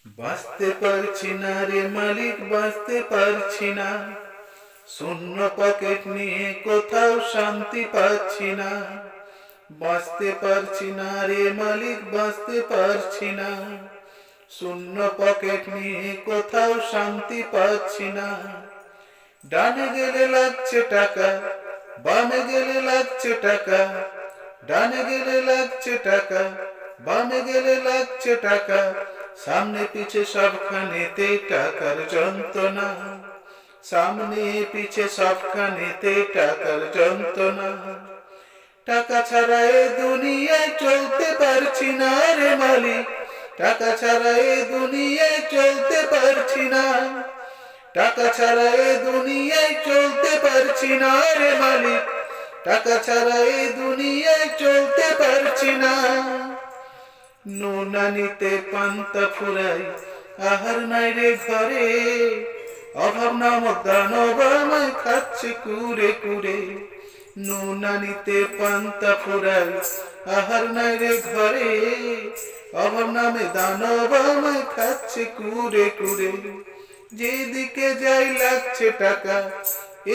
বাঁচতে পারছি না রে মালিক, বাঁচতে পারছি না। শূন্য পকেট নিয়ে কোথাও শান্তি পাচ্ছি না। বাঁচতে পারছি না রে মালিক, বাঁচতে পারছি না। শূন্য পকেট নিয়ে কোথাও শান্তি পাচ্ছি না। ডানে গেলে লাগছে টাকা, বামে গেলে লাগছে টাকা। ডানে গেলে লাগছে টাকা, বামে গেলে লাগছে টাকা। সামনে পিছে সবখানেতে টাকার যন্ত্রণা। সামনে পিছে সবখানেতে টাকার যন্ত্রণা। টাকা ছাড়া এ দুনিয়ায় চলতে পারছি না রে মালিক। টাকা ছাড়া এ দুনিয়ায় চলতে পারছি না। টাকা ছাড়া এ দুনিয়ায় চলতে পারছি না রে মালিক। টাকা ছাড়া এ দুনিয়ায় চলতে পারছি না। নুনানিতে পান্তা ফুরাই, আহার নাই রে ঘরে। অভাব নামক দানব আমায় খাচ্ছে কুরে কুরে। নুনানিতে পান্তা ফুরাই, আহার নাই রে ঘরে। অভাব নামে দানব আমায় খাচ্ছে কুরে কুরে। যেদিকে যাই লাগছে টাকা,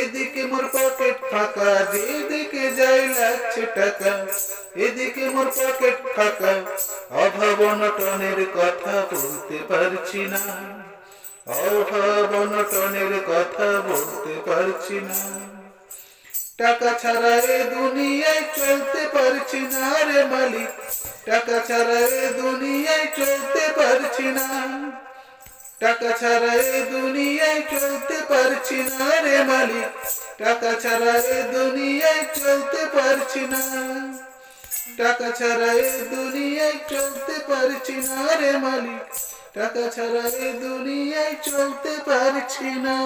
এদিকে মোর পকেট ফাঁকা। যেদিকে যাই লাগছে টাকা, এদিকে মোর পকেট ফাঁকা। অভাব অনটনের কথা বলতে পারছি না। অভাব অনটনের কথা বলতে পারছি না। টাকা ছাড়া এ দুনিয়ায় চলতে পারছি না রে মালিক। টাকা ছাড়া এ দুনিয়ায় চলতে পারছি না। টাকা ছাড়া এ দুনিয়ায় চলতে পারছি না রে মালিক। টাকা ছাড়া এ দুনিয়ায় চলতে পারছি না। টাকা ছাড়া এ দুনিয়ায় চলতে পারছি না রে মালিক। টাকা ছাড়া এ দুনিয়ায় চলতে পারছি না।